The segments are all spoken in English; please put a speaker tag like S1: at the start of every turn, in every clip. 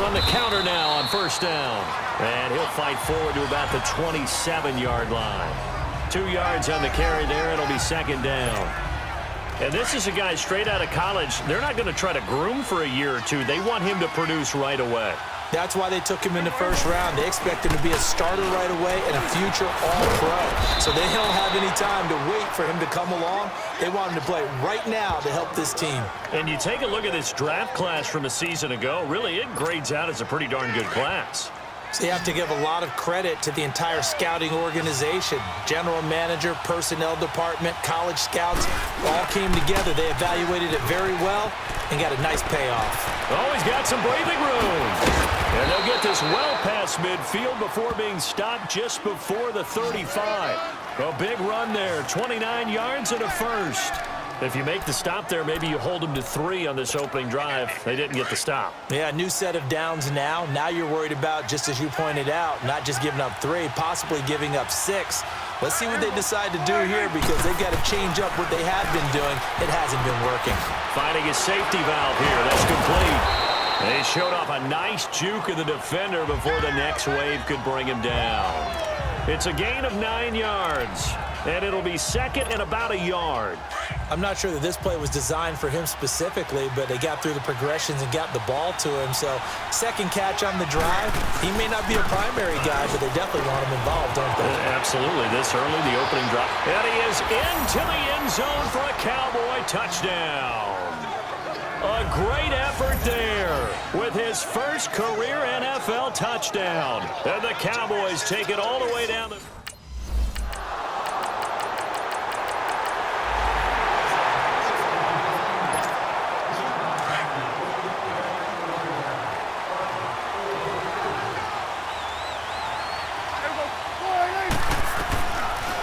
S1: run the counter now on first down. And he'll fight forward to about the 27-yard line. 2 yards on the carry there. It'll be second down. And this is a guy straight out of college. They're not going to try to groom for a year or two. They want him to produce right away.
S2: That's why they took him in the first round. They expect him to be a starter right away and a future all-pro. So they don't have any time to wait for him to come along. They want him to play right now to help this team.
S1: And you take a look at this draft class from a season ago. Really, it grades out as a pretty darn good class.
S2: So you have to give a lot of credit to the entire scouting organization. General manager, personnel department, college scouts all came together. They evaluated it very well and got a nice payoff.
S1: Always got some breathing room. And they'll get this well past midfield before being stopped just before the 35. A big run there, 29 yards and a first. If you make the stop there, maybe you hold them to 3 on this opening drive. They didn't get the stop.
S2: Yeah, new set of downs now. Now you're worried about, just as you pointed out, not just giving up 3, possibly giving up 6. Let's see what they decide to do here because they've got to change up what they have been doing. It hasn't been working.
S1: Finding a safety valve here. That's complete. They showed off a nice juke of the defender before the next wave could bring him down. It's a gain of 9 yards, and it'll be second and about a yard.
S2: I'm not sure that this play was designed for him specifically, but they got through the progressions and got the ball to him. So second catch on the drive. He may not be a primary guy, but they definitely want him involved, don't they?
S1: Absolutely. This early, the opening drive. And he is into the end zone for a Cowboy touchdown. A great effort there with his first career NFL touchdown. And the Cowboys take it all the way down the...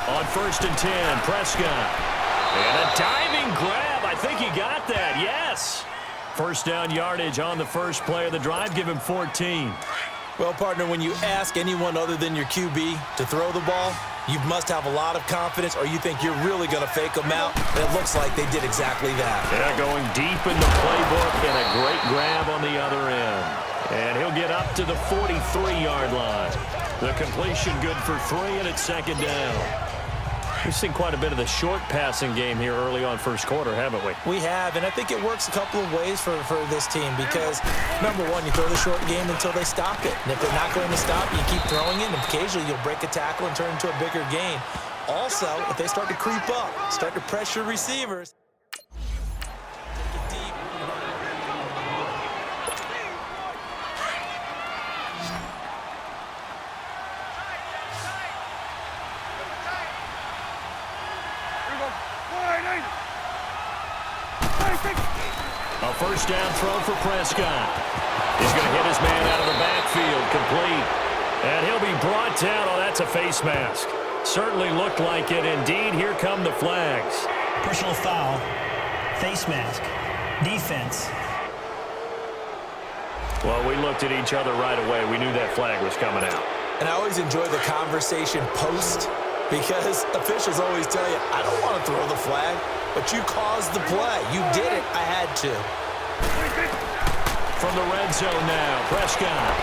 S1: On first and 10, Prescott. And a diving grab. I think he got that, yes. First down yardage on the first play of the drive. Give him 14.
S2: Well, partner, when you ask anyone other than your QB to throw the ball, you must have a lot of confidence or you think you're really going to fake them out. And it looks like they did exactly that.
S1: Yeah, going deep in the playbook and a great grab on the other end. And he'll get up to the 43-yard line. The completion good for 3, and it's second down. We've seen quite a bit of the short passing game here early on first quarter, haven't we?
S2: We have, and I think it works a couple of ways for this team because, number one, you throw the short game until they stop it. And if they're not going to stop, you keep throwing it, and occasionally you'll break a tackle and turn into a bigger gain. Also, if they start to creep up, start to pressure receivers,
S1: a first down throw for Prescott. He's going to hit his man out of the backfield, complete. And he'll be brought down. Oh, that's a face mask. Certainly looked like it. Indeed, here come the flags.
S3: Personal foul, face mask, defense.
S1: Well, we looked at each other right away. We knew that flag was coming out.
S2: And I always enjoy the conversation post because officials always tell you, I don't want to throw the flag, but you caused the play. You did it. I had to.
S1: From the red zone now, Prescott.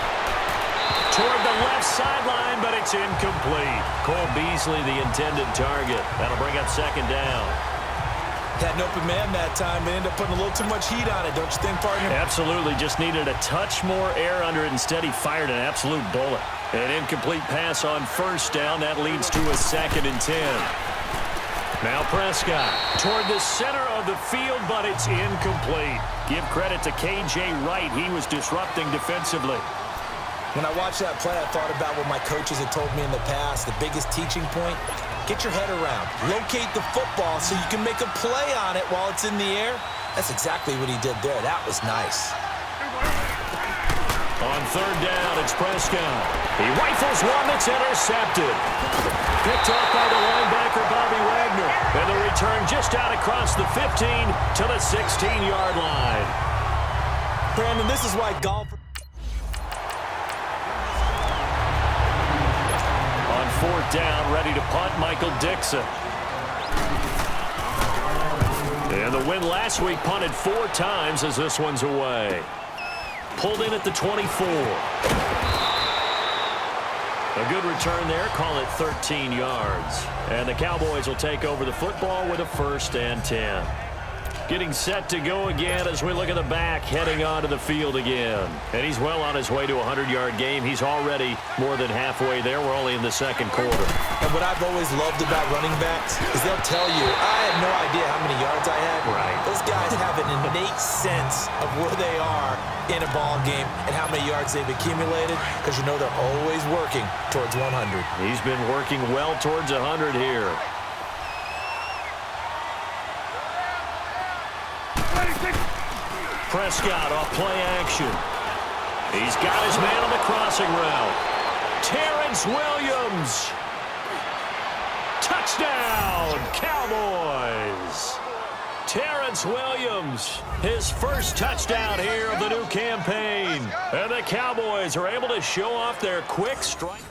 S1: Toward the left sideline, but it's incomplete. Cole Beasley, the intended target. That'll bring up second down.
S2: Had an open man that time, but ended up putting a little too much heat on it, don't you think, partner?
S1: Absolutely. Just needed a touch more air under it. Instead, he fired an absolute bullet. An incomplete pass on first down. That leads to a second and 10. Now Prescott toward the center of the field, but it's incomplete. Give credit to K.J. Wright. He was disrupting defensively.
S2: When I watched that play, I thought about what my coaches had told me in the past. The biggest teaching point, get your head around. Locate the football so you can make a play on it while it's in the air. That's exactly what he did there. That was nice.
S1: On third down, it's Prescott. He rifles one that's intercepted. Picked off by the linebacker, Bobby Wagner. And the return just out across the 15 to the 16-yard line.
S2: Brandon, this is why golf...
S1: On fourth down, ready to punt, Michael Dixon. And the win last week punted 4 times as this one's away. Pulled in at the 24. A good return there. Call it 13 yards. And the Cowboys will take over the football with a 1st and 10. Getting set to go again as we look at the back, heading onto the field again. And he's well on his way to a 100-yard game. He's already more than halfway there. We're only in the second quarter.
S2: And what I've always loved about running backs is they'll tell you, I had no idea how many yards I had.
S1: Right.
S2: Those guys have an innate sense of where they are in a ball game and how many yards they've accumulated, because you know they're always working towards 100.
S1: He's been working well towards 100 here. Prescott off play action. He's got his man on the crossing route. Terrence Williams. Touchdown, Cowboys. Terrence Williams, his first touchdown here of the new campaign. And the Cowboys are able to show off their quick strike.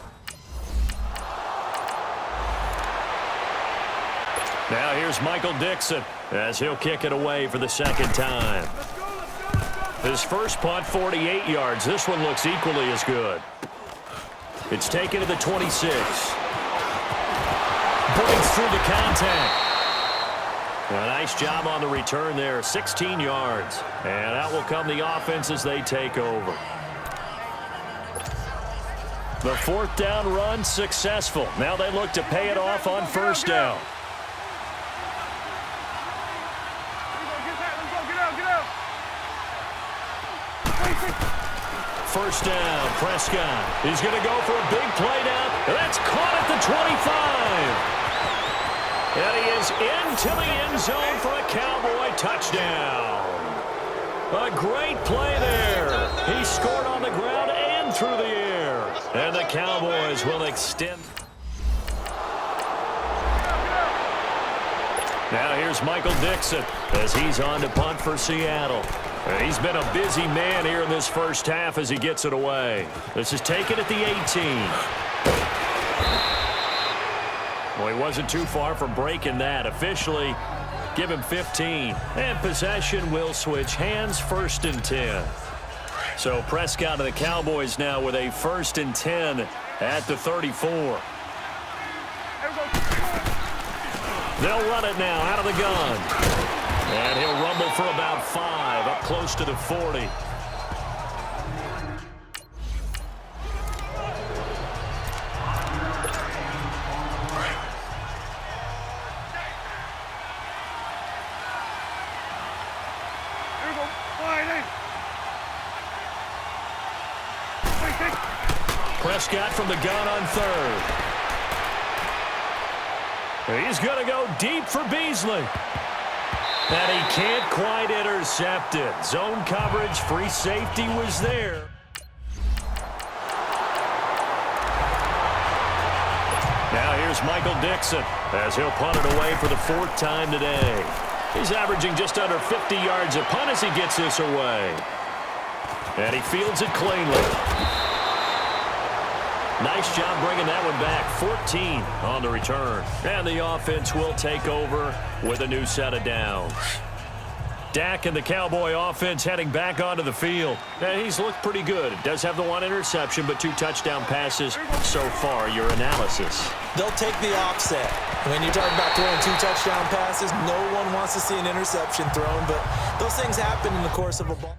S1: Now here's Michael Dixon as he'll kick it away for the second time. His first punt, 48 yards. This one looks equally as good. It's taken to the 26. Breaks through the contact. A nice job on the return there, 16 yards. And out will come the offense as they take over. The 4th down run successful. Now they look to pay it off on 1st down. First down, Prescott. He's going to go for a big play now. That's caught at the 25. And he is into the end zone for a Cowboy touchdown. A great play there. He scored on the ground and through the air. And the Cowboys will extend. Now here's Michael Dixon as he's on to punt for Seattle. He's been a busy man here in this first half as he gets it away. This is taken at the 18. Well, he wasn't too far from breaking that. Officially, give him 15. And possession will switch hands, 1st and 10. So Prescott and the Cowboys now with a 1st and 10 at the 34. They'll run it now out of the gun. And he'll rumble for about 5, up close to the 40. Prescott from the gun on 3rd. He's going to go deep for Beasley. And he can't quite intercept it. Zone coverage, free safety was there. Now here's Michael Dixon as he'll punt it away for the 4th time today. He's averaging just under 50 yards a punt as he gets this away. And he fields it cleanly. Nice job bringing that one back. 14 on the return. And the offense will take over with a new set of downs. Dak and the Cowboy offense heading back onto the field. And he's looked pretty good. Does have the 1 interception, but 2 touchdown passes so far. Your analysis.
S2: They'll take the offset. When you're talking about throwing 2 touchdown passes, no one wants to see an interception thrown, but those things happen in the course of a ball.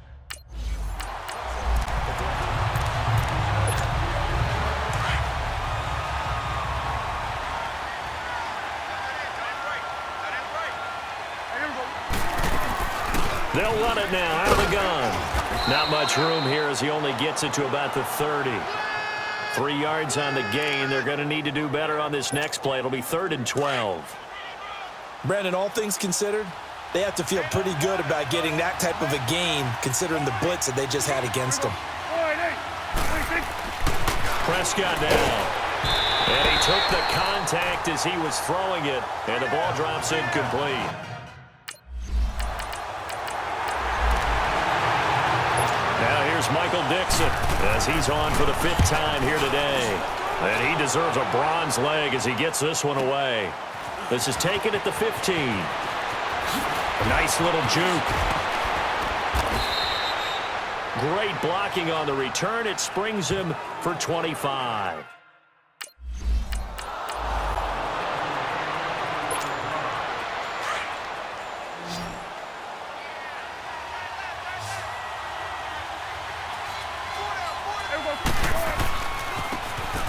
S1: They'll run it now out of the gun. Not much room here as he only gets it to about the 30. 3 yards on the gain. They're going to need to do better on this next play. It'll be 3rd and 12.
S2: Brandon, all things considered, they have to feel pretty good about getting that type of a gain considering the blitz that they just had against them.
S1: Prescott down. And he took the contact as he was throwing it. And the ball drops incomplete. Now here's Michael Dixon as he's on for the 5th time here today. And he deserves a bronze leg as he gets this one away. This is taken at the 15. A nice little juke. great blocking on the return. It springs him for 25.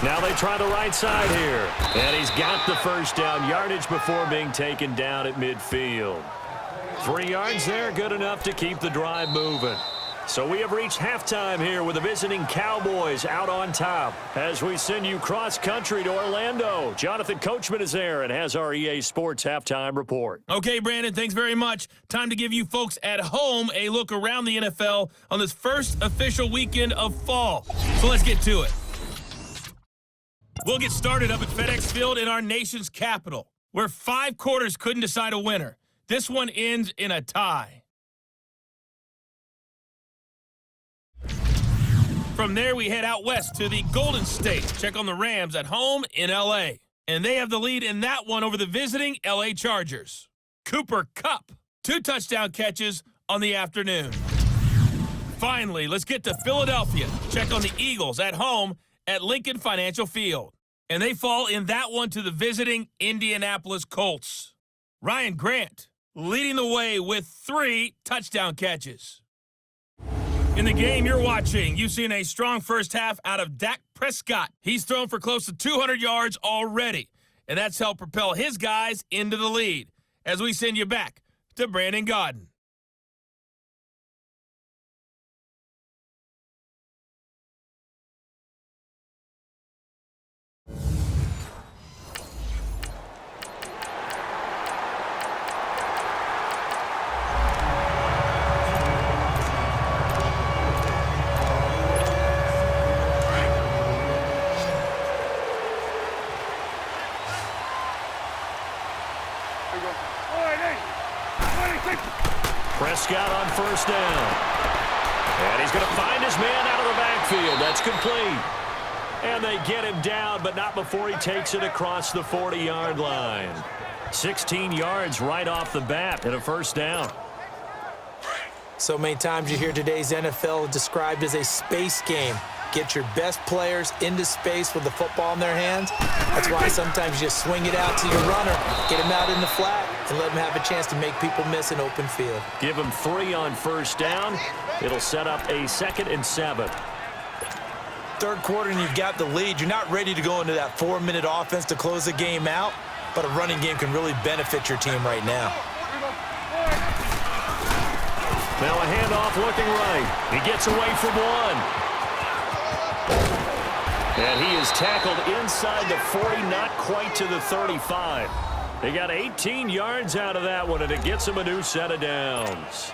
S1: Now they try the right side here. And he's got the first down yardage before being taken down at midfield. 3 yards there, good enough to keep the drive moving. So we have reached halftime here with the visiting Cowboys out on top. As we send you cross-country to Orlando, Jonathan Coachman is there and has our EA Sports halftime report.
S4: Okay, Brandon, thanks very much. Time to give you folks at home a look around the NFL on this first official weekend of fall. So let's get to it. We'll get started up at FedEx Field in our nation's capital, where 5 quarters couldn't decide a winner. This one ends in a tie. From there, we head out west to the Golden State. Check on the Rams at home in L.A. And they have the lead in that one over the visiting L.A. Chargers. Cooper Kupp, 2 touchdown catches on the afternoon. Finally, let's get to Philadelphia. Check on the Eagles at home at Lincoln Financial Field. And they fall in that one to the visiting Indianapolis Colts. Ryan Grant leading the way with 3 touchdown catches. In the game you're watching, you've seen a strong first half out of Dak Prescott. He's thrown for close to 200 yards already, and that's helped propel his guys into the lead. As we send you back to Brandon Gaudin.
S1: Prescott on first down. And he's going to find his man out of the backfield. That's complete. And they get him down, but not before he takes it across the 40-yard line. 16 yards right off the bat and a first down.
S2: So many times you hear today's NFL described as a space game. Get your best players into space with the football in their hands. That's why sometimes you just swing it out to your runner, get him out in the flat, and let him have a chance to make people miss an open field.
S1: Give him 3 on first down. It'll set up a 2nd and 7.
S2: Third quarter and you've got the lead. You're not ready to go into that 4-minute offense to close the game out, but a running game can really benefit your team right now.
S1: Now a handoff looking right. He gets away from one. And he is tackled inside the 40, not quite to the 35. They got 18 yards out of that one, and it gets him a new set of downs.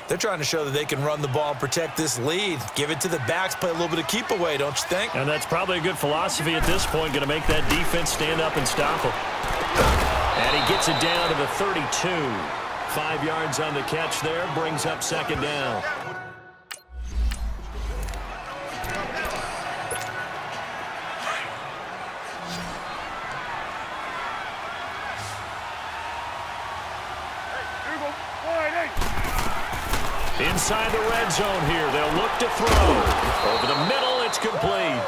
S2: They're trying to show that they can run the ball and protect this lead. Give it to the backs, play a little bit of keep away, don't you think?
S1: And that's probably a good philosophy at this point, going to make that defense stand up and stop him. And he gets it down to the 32. 5 yards on the catch there, brings up 2nd down. Inside the red zone here, they'll look to throw. Over the middle, it's complete.